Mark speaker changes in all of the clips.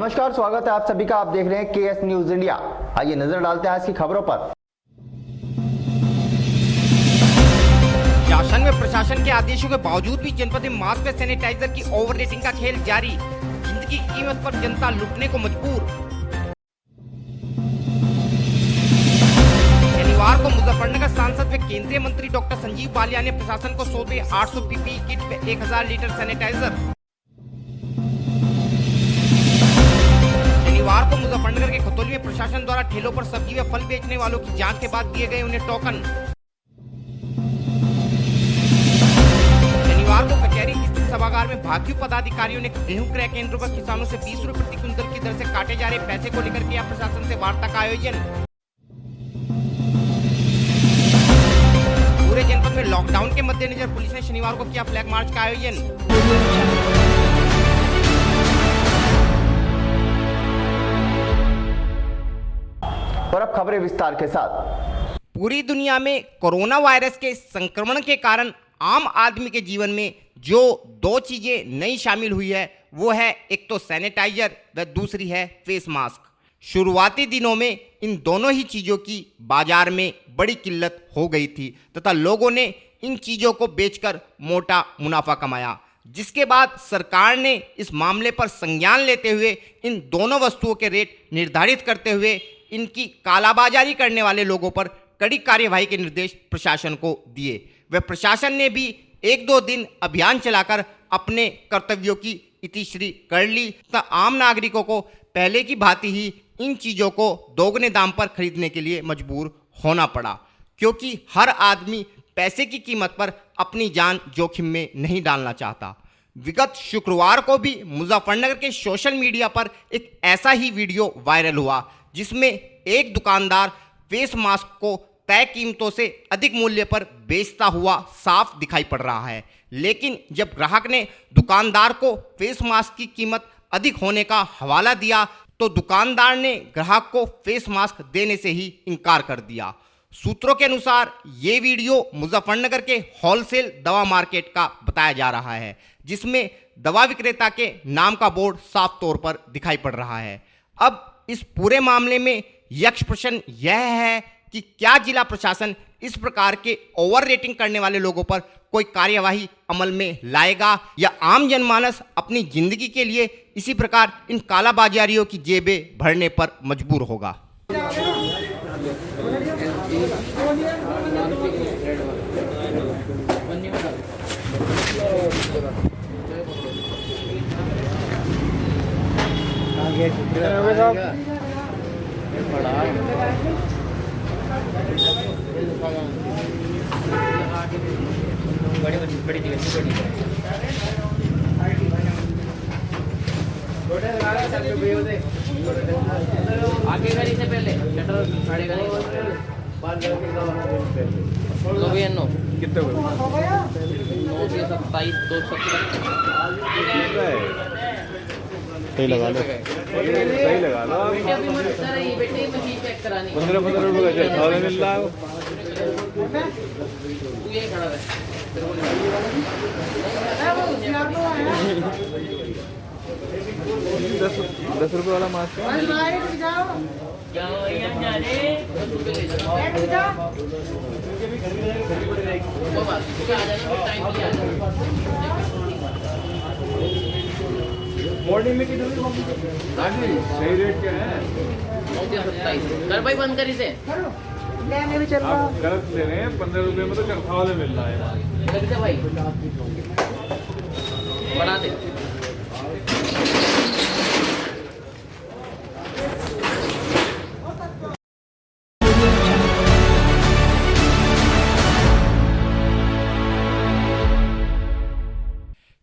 Speaker 1: नमस्कार, स्वागत है आप सभी का। आप देख रहे हैं केएस न्यूज इंडिया। आइए नजर डालते हैं आज की खबरों पर।
Speaker 2: शासन व प्रशासन के आदेशों के बावजूद भी जनपद में मास्क व सैनिटाइजर की ओवर रेटिंग का खेल जारी। जिंदगी की कीमत पर जनता लुटने को मजबूर। शनिवार को मुजफ्फरनगर सांसद व केंद्रीय मंत्री डॉक्टर संजीव बालियान ने प्रशासन को सौंपे 800 पीपीई किट व 1000 लीटर सैनिटाइजर। शनिवार को मुजफ्फरनगर के खतौली में प्रशासन द्वारा ठेलों पर सब्जी व फल बेचने वालों की जांच के बाद दिए गए उन्हें टोकन। शनिवार को कचहरी स्थित सभागार में भाजपा पदाधिकारियों ने गेहूं क्रय केंद्रों पर किसानों से 20 रुपए प्रति क्विंटल की दर से काटे जा रहे पैसे को लेकर किया प्रशासन से वार्ता का आयोजन। पूरे जनपद में लॉकडाउन के मद्देनजर पुलिस ने शनिवार को किया फ्लैग मार्च का आयोजन।
Speaker 1: और अब खबरें विस्तार के साथ।
Speaker 2: पूरी दुनिया में कोरोना वायरस के संक्रमण के कारण आम आदमी के जीवन में जो दो चीजें नई शामिल हुई है वो है एक तो सैनिटाइजर व दूसरी है फेस मास्क। शुरुआती दिनों में इन दोनों ही चीजों की बाजार में बड़ी किल्लत हो गई थी तथा लोगों ने इन चीजों को बेचकर मोटा मुनाफा कमाया, जिसके बाद सरकार ने इस मामले पर संज्ञान लेते हुए इन दोनों वस्तुओं के रेट निर्धारित करते हुए इनकी कालाबाजारी करने वाले लोगों पर कड़ी कार्यवाही के निर्देश प्रशासन को दिए। वह प्रशासन ने भी 1-2 दिन अभियान चलाकर अपने कर्तव्यों की इतिश्री कर ली तथा आम नागरिकों को पहले की भांति ही इन चीज़ों को दोगुने दाम पर खरीदने के लिए मजबूर होना पड़ा, क्योंकि हर आदमी पैसे की कीमत पर अपनी जान जोखिम में नहीं डालना चाहता। विगत शुक्रवार को भी मुजफ्फरनगर के सोशल मीडिया पर एक ऐसा ही वीडियो वायरल हुआ जिसमें एक दुकानदार फेस मास्क को तय कीमतों से अधिक मूल्य पर बेचता हुआ साफ दिखाई पड़ रहा है। लेकिन जब ग्राहक ने दुकानदार को फेस मास्क की कीमत अधिक होने का हवाला दिया तो दुकानदार ने ग्राहक को फेस मास्क देने से ही इनकार कर दिया। सूत्रों के अनुसार ये वीडियो मुजफ्फरनगर के होलसेल दवा मार्केट का बताया जा रहा है, जिसमें दवा विक्रेता के नाम का बोर्ड साफ तौर पर दिखाई पड़ रहा है। अब इस पूरे मामले में यक्ष प्रश्न यह है कि क्या जिला प्रशासन इस प्रकार के ओवर रेटिंग करने वाले लोगों पर कोई कार्यवाही अमल में लाएगा या आम जनमानस अपनी जिंदगी के लिए इसी प्रकार इन कालाबाजारियों की जेबें भरने पर मजबूर होगा।
Speaker 3: बड़ी आगे गाड़ी से पहले साढ़े गाड़ी कितने 927
Speaker 4: सही लगा लो, सही लगा लो। 15 रुपये का थाने मिल रहा है।
Speaker 3: तू ये खड़ा है
Speaker 4: 10 रुपये वाला मास्क
Speaker 3: मॉर्निंग में कितने सही रेट क्या है? 927 कर भाई, बंद कर इसे।
Speaker 4: आप गलत ले रहे हैं। 15 रुपये में तो चरखा वाले मिल रहा है।
Speaker 3: कर दे भाई, बढ़ा दे।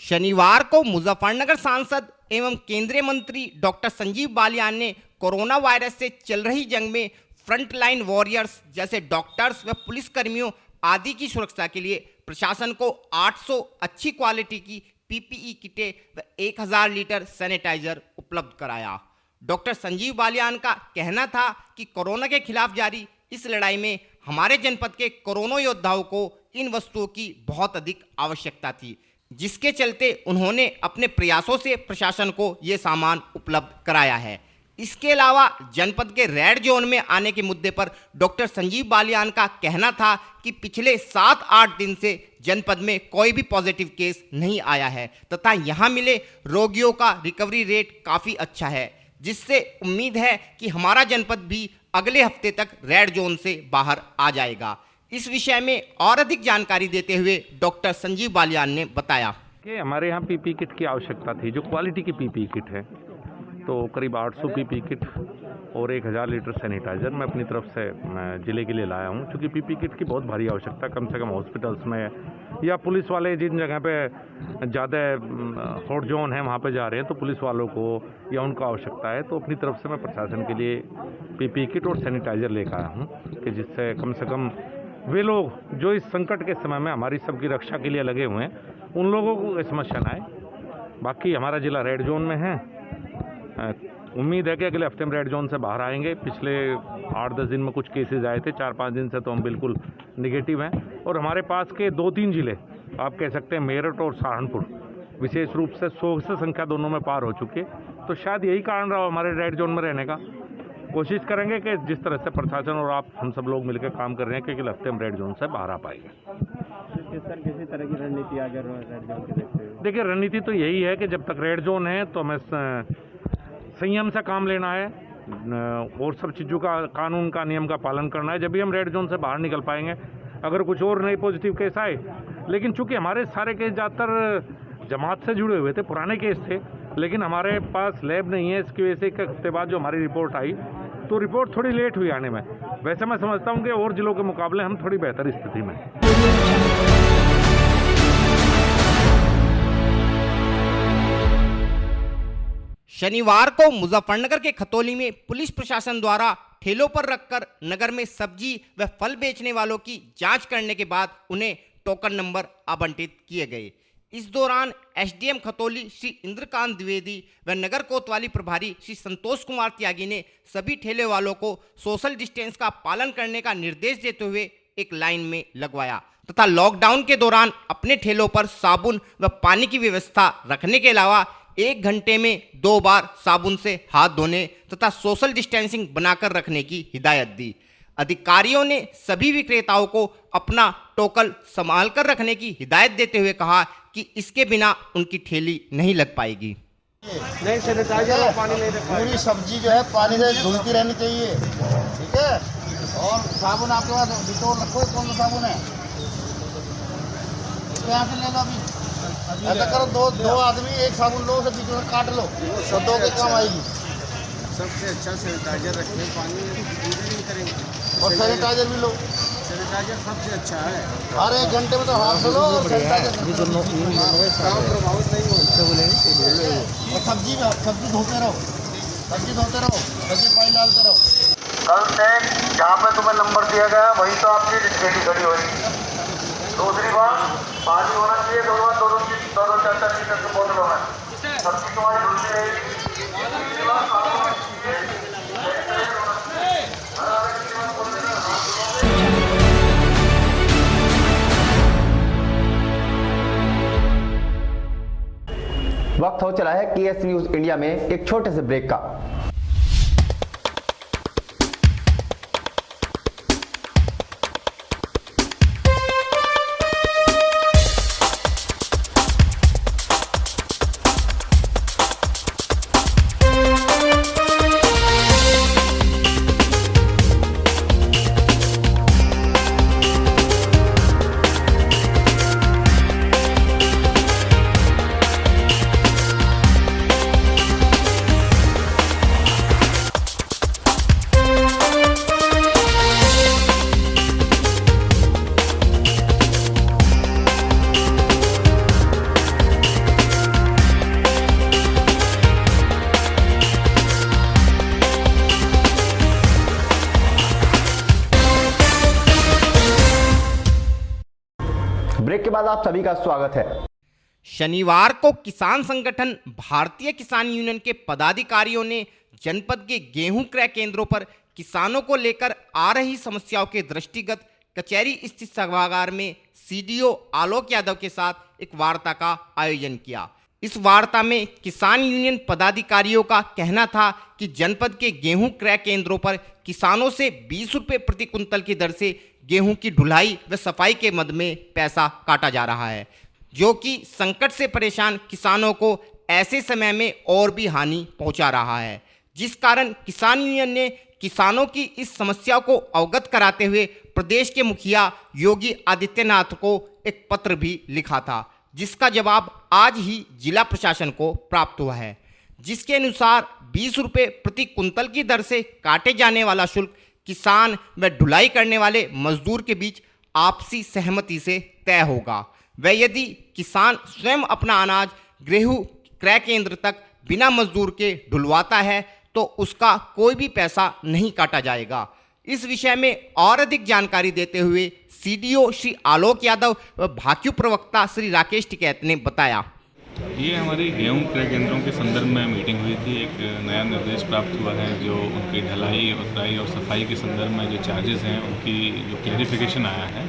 Speaker 2: शनिवार को मुजफ्फरनगर सांसद एवं केंद्रीय मंत्री डॉक्टर संजीव बालियान ने कोरोना वायरस से चल रही जंग में फ्रंटलाइन वॉरियर्स जैसे डॉक्टर्स व पुलिसकर्मियों आदि की सुरक्षा के लिए प्रशासन को 800 अच्छी क्वालिटी की पीपीई किटें व 1000 लीटर सैनिटाइजर उपलब्ध कराया। डॉक्टर संजीव बालियान का कहना था कि कोरोना के खिलाफ जारी इस लड़ाई में हमारे जनपद के कोरोना योद्धाओं को इन वस्तुओं की बहुत अधिक आवश्यकता थी। जिसके चलते उन्होंने अपने प्रयासों से प्रशासन को ये सामान उपलब्ध कराया है। इसके अलावा जनपद के रेड जोन में आने के मुद्दे पर डॉक्टर संजीव बालियान का कहना था कि पिछले 7-8 दिन से जनपद में कोई भी पॉजिटिव केस नहीं आया है तथा यहाँ मिले रोगियों का रिकवरी रेट काफ़ी अच्छा है, जिससे उम्मीद है कि हमारा जनपद भी अगले हफ्ते तक रेड जोन से बाहर आ जाएगा। इस विषय में और अधिक जानकारी देते हुए डॉक्टर संजीव बालियान ने बताया
Speaker 5: कि हमारे यहाँ पीपी किट की आवश्यकता थी, जो क्वालिटी की पीपी किट है, तो करीब 800 पीपी किट और 1000 लीटर सैनिटाइज़र मैं अपनी तरफ से ज़िले के लिए लाया हूँ। क्योंकि पीपी किट की बहुत भारी आवश्यकता, कम से कम हॉस्पिटल्स में या पुलिस वाले जिन जगह पे ज़्यादा हॉट जोन है वहाँ पे जा रहे हैं, तो पुलिस वालों को या उनको आवश्यकता है। तो अपनी तरफ से मैं प्रशासन के लिए पीपी किट और सैनिटाइज़र लेकर आया हूँ कि जिससे कम से कम वे लोग जो इस संकट के समय में हमारी सबकी रक्षा के लिए लगे हुए हैं, उन लोगों को समस्या न आए। बाकी हमारा ज़िला रेड जोन में है, उम्मीद है कि अगले हफ्ते में रेड जोन से बाहर आएंगे। पिछले 8-10 दिन में कुछ केसेस आए थे, 4-5 दिन से तो हम बिल्कुल निगेटिव हैं। और हमारे पास के 2-3 ज़िले आप कह सकते हैं, मेरठ और सहारनपुर, विशेष रूप से 100 से संख्या दोनों में पार हो चुकी है। तो शायद यही कारण रहा हमारे रेड जोन में रहने का। कोशिश करेंगे कि जिस तरह से प्रशासन और आप हम सब लोग मिलकर काम कर रहे हैं कि अगले हफ्ते हम रेड जोन से बाहर आ पाएंगे।
Speaker 6: किसी तरह की रणनीति आगे रेड जोन के देखते हुए?
Speaker 5: देखिए, रणनीति तो यही है कि जब तक रेड जोन है तो हमें संयम से काम लेना है और सब चीज़ों का, कानून का, नियम का पालन करना है। जब भी हम रेड जोन से बाहर निकल पाएंगे, अगर कुछ और नए पॉजिटिव केस आए, लेकिन चूंकि हमारे सारे केस ज़्यादातर जमात से जुड़े हुए थे, पुराने केस थे, लेकिन हमारे पास लैब नहीं है। इसकी वजह से 1 हफ्ते बाद जो हमारी रिपोर्ट आई, तो रिपोर्ट थोड़ी लेट हुई आने में। वैसे मैं समझता हूँ कि और जिलों के मुकाबले हम थोड़ी बेहतर स्थिति में हैं।
Speaker 2: शनिवार को मुजफ्फरनगर के खतौली में पुलिस प्रशासन द्वारा ठेलों पर रखकर नगर में सब्जी व फल बेचने वालों की जांच करने के बाद उन्हें टोकन नंबर आवंटित किए गए। इस दौरान एसडीएम खतौली श्री इंद्रकांत द्विवेदी व नगर कोतवाली प्रभारी श्री संतोष कुमार त्यागी ने सभी ठेले वालों को सोशल डिस्टेंस का पालन करने का निर्देश देते हुए एक लाइन में लगवाया तथा लॉकडाउन के दौरान अपने ठेलों पर साबुन व पानी की व्यवस्था रखने के अलावा 1 घंटे में 2 बार साबुन से हाथ धोने तथा सोशल डिस्टेंसिंग बनाकर रखने की हिदायत दी। अधिकारियों ने सभी विक्रेताओं को अपना टोकन संभाल कर रखने की हिदायत देते हुए कहा कि इसके बिना उनकी ठेली नहीं लग पाएगी।
Speaker 6: नहीं, सैनिटाइजर और पानी नहीं रखा।
Speaker 7: पूरी सब्जी जो है पानी से धुलती रहनी चाहिए, ठीक है। और साबुन आपके पास डिटोल रखो, कौन सा साबुन है, यहाँ से ले लो। अभी ऐसा करो, दो आदमी एक साबुन लो, उसे बीच में काट लो, तो 2 के काम आएगी।
Speaker 6: सबसे अच्छा सैनिटाइजर रखें, पानी नहीं करेंगे।
Speaker 7: और सैनिटाइजर भी लो,
Speaker 6: सैनिटाइजर सबसे अच्छा है।
Speaker 7: हर 1 घंटे में तो हाथ धो लो और सैनिटाइजर
Speaker 6: काम प्रभावित नहीं होगा।
Speaker 7: और सब्जी धोते रहो, सब्जी पानी डालते रहो। कल से जहाँ पे तुम्हें नंबर दिया गया वही तो आपकी खेती खड़ी होगी। दूसरी बात, पानी होना चाहिए, 2-4 लीटर की बोतलों में, सब्जी तुम्हारी धुलती रहेगी।
Speaker 1: वक्त हो चला है केएस न्यूज इंडिया में एक छोटे से ब्रेक का। ब्रेक के बाद आप सभी का स्वागत है।
Speaker 2: शनिवार को किसान संगठन भारतीय किसान यूनियन के पदाधिकारियों ने जनपद के गेहूं क्रय केंद्रों पर किसानों को लेकर आ रही समस्याओं के दृष्टिगत कचहरी स्थित सभागार में सीडीओ आलोक यादव के साथ एक वार्ता का आयोजन किया। इस वार्ता में किसान यूनियन पदाधिकारियों का कहना था कि जनपद के गेहूं क्रय केंद्रों पर किसानों से 20 रुपये प्रति कुंतल की दर से गेहूं की ढुलाई व सफाई के मद में पैसा काटा जा रहा है, जो कि संकट से परेशान किसानों को ऐसे समय में और भी हानि पहुंचा रहा है। जिस कारण किसान यूनियन ने किसानों की इस समस्या को अवगत कराते हुए प्रदेश के मुखिया योगी आदित्यनाथ को एक पत्र भी लिखा था, जिसका जवाब आज ही जिला प्रशासन को प्राप्त हुआ है, जिसके अनुसार 20 रुपये प्रति कुंतल की दर से काटे जाने वाला शुल्क किसान व ढुलाई करने वाले मजदूर के बीच आपसी सहमति से तय होगा। व यदि किसान स्वयं अपना अनाज गेहूं क्रय केंद्र तक बिना मजदूर के ढुलवाता है तो उसका कोई भी पैसा नहीं काटा जाएगा। इस विषय में और अधिक जानकारी देते हुए सीडीओ श्री आलोक यादव व भाक्यू प्रवक्ता श्री राकेश टिकैत ने बताया।
Speaker 8: ये हमारी गेहूं क्रय केंद्रों के संदर्भ में मीटिंग हुई थी। एक नया निर्देश प्राप्त हुआ है जो उनकी ढलाई उतराई और सफाई के संदर्भ में जो चार्जेस हैं उनकी जो क्लैरिफिकेशन आया है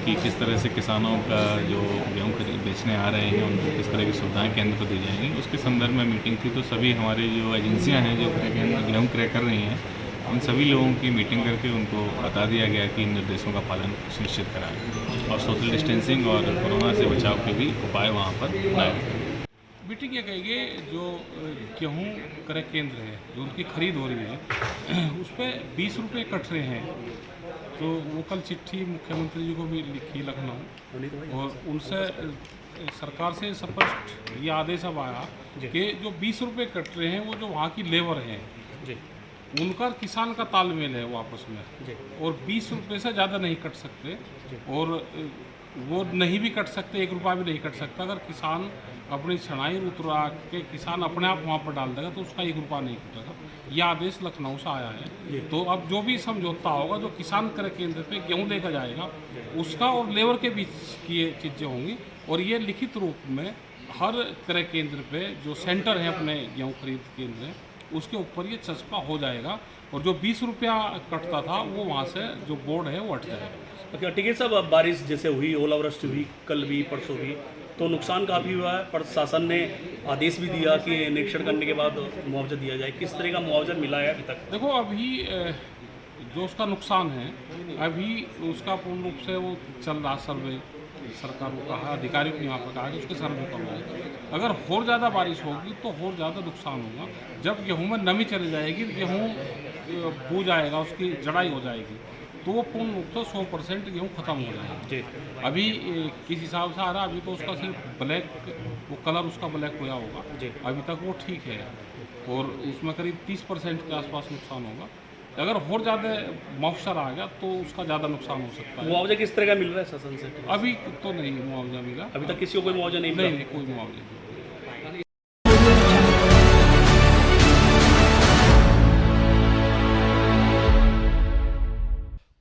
Speaker 8: कि किस तरह से किसानों का जो गेहूँ बेचने आ रहे हैं उनको किस तरह की सुविधाएं केंद्र पर दी जाएंगी, उसके संदर्भ में मीटिंग थी। तो सभी हमारी जो एजेंसियां हैं जो गेहूँ क्रय कर रही हैं उन सभी लोगों की मीटिंग करके उनको बता दिया गया कि इन निर्देशों का पालन सुनिश्चित कराएं और सोशल डिस्टेंसिंग और कोरोना से बचाव के भी उपाय वहाँ पर बनाए गए।
Speaker 9: मीटिंग ये कही गई जो गेहूँ क्रय केंद्र है जो उनकी खरीद हो रही है उस पर 20 रुपये कट रहे हैं। तो वो कल चिट्ठी मुख्यमंत्री जी को भी लिखी लखनऊ और उनसे सरकार से स्पष्ट ये आदेश अब आया कि जो 20 रुपये कट रहे हैं वो जो वहाँ की लेबर है उनका किसान का तालमेल है वो आपस में, और 20 रुपये से ज़्यादा नहीं कट सकते और वो नहीं भी कट सकते, 1 रुपया भी नहीं कट सकता। अगर किसान अपनी छनाई उतरा के किसान अपने आप वहाँ पर डाल देगा तो उसका 1 रुपया नहीं कटेगा। यह आदेश लखनऊ से आया है। तो अब जो भी समझौता होगा जो किसान क्रय केंद्र पे गेहूँ लेकर जाएगा उसका और लेबर के बीच की ये चीज़ें होंगी और ये लिखित रूप में हर क्रय केंद्र पे जो सेंटर है अपने गेहूँ खरीद केंद्र है उसके ऊपर ये चस्पा हो जाएगा और जो 20 रुपया कटता था वो वहाँ से जो बोर्ड है वो हट जाएगा।
Speaker 10: ठीक है साहब, अब बारिश जैसे हुई, ओलावृष्टि हुई, कल भी परसों भी, तो नुकसान काफ़ी हुआ है। प्रशासन ने आदेश भी दिया कि निरीक्षण करने के बाद मुआवजा दिया जाए। किस तरह का मुआवजा मिला है अभी तक?
Speaker 9: देखो अभी जो उसका नुकसान है अभी उसका पूर्ण रूप से वो चल रहा सर्वे, सरकार को कहा, अधिकारियों को यहाँ पर कहा कि उसके सर्वे करवाए। अगर और ज़्यादा बारिश होगी तो और ज़्यादा नुकसान होगा। जब गेहूँ में नमी चली जाएगी, गेहूँ बू जाएगा, उसकी जड़ाई हो जाएगी तो वो पूर्ण रूप से 100% गेहूँ खत्म हो जाएगा। अभी किस हिसाब से आ रहा है, अभी तो उसका सिर्फ ब्लैक, वो कलर उसका ब्लैक हुआ होगा, अभी तक वो ठीक है और उसमें करीब 30% के आसपास नुकसान होगा। अगर और ज़्यादा मॉइस्चर आ गया तो उसका ज़्यादा नुकसान हो सकता है।
Speaker 10: मुआवजा किस तरह का मिल रहा है शासन से?
Speaker 9: अभी तो नहीं मुआवजा मिला,
Speaker 10: अभी तक किसी को कोई मुआवजा नहीं मिला?
Speaker 9: नहीं, कोई मुआवजा नहीं।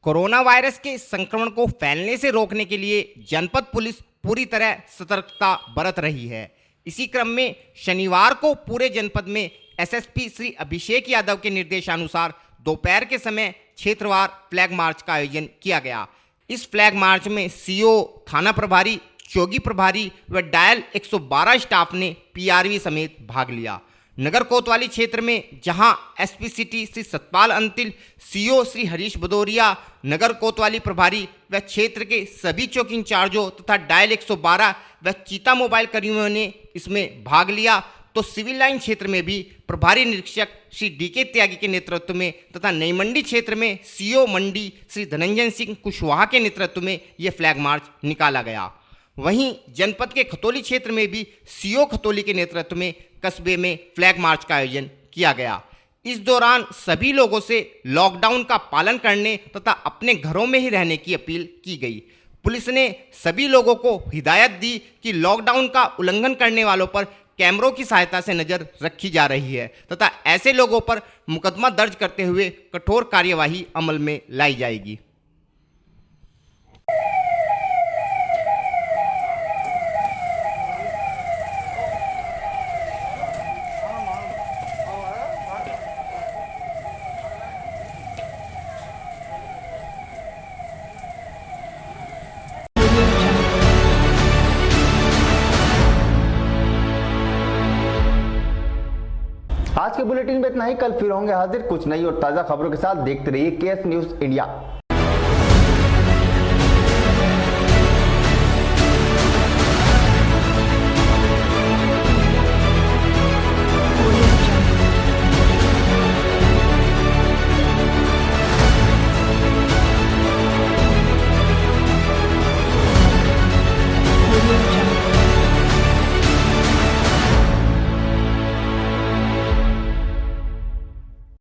Speaker 2: कोरोना वायरस के संक्रमण को फैलने से रोकने के लिए जनपद पुलिस पूरी तरह सतर्कता बरत रही है। इसी क्रम में शनिवार को पूरे जनपद में एसएसपी श्री अभिषेक यादव के निर्देशानुसार दोपहर के समय क्षेत्रवार फ्लैग मार्च का आयोजन किया गया। इस फ्लैग मार्च में सीओ, थाना प्रभारी, चौकी प्रभारी व डायल 112 स्टाफ ने पीआरवी समेत भाग लिया। नगर कोतवाली क्षेत्र में जहां SP city Shri Satpal Antil, CO Shri Harish Bhadauria, नगर कोतवाली प्रभारी व क्षेत्र के सभी चौकी इंचार्जों तथा डायल 112 व चीता मोबाइल कर्मियों ने इसमें भाग लिया, तो सिविल लाइन क्षेत्र में भी प्रभारी निरीक्षक श्री डीके त्यागी के नेतृत्व में तथा नई मंडी क्षेत्र में सीओ मंडी श्री धनंजय सिंह कुशवाहा के नेतृत्व में यह फ्लैग मार्च निकाला गया। वहीं जनपद के खतौली क्षेत्र में भी सीओ खतौली के नेतृत्व में कस्बे में फ्लैग मार्च का आयोजन किया गया। इस दौरान सभी लोगों से लॉकडाउन का पालन करने तथा अपने घरों में ही रहने की अपील की गई। पुलिस ने सभी लोगों को हिदायत दी कि लॉकडाउन का उल्लंघन करने वालों पर कैमरों की सहायता से नजर रखी जा रही है तथा ऐसे लोगों पर मुकदमा दर्ज करते हुए कठोर कार्यवाही अमल में लाई जाएगी।
Speaker 1: आज के बुलेटिन में इतना ही। कल फिर होंगे हाजिर कुछ नई और ताजा खबरों के साथ। देखते रहिए केएस न्यूज इंडिया।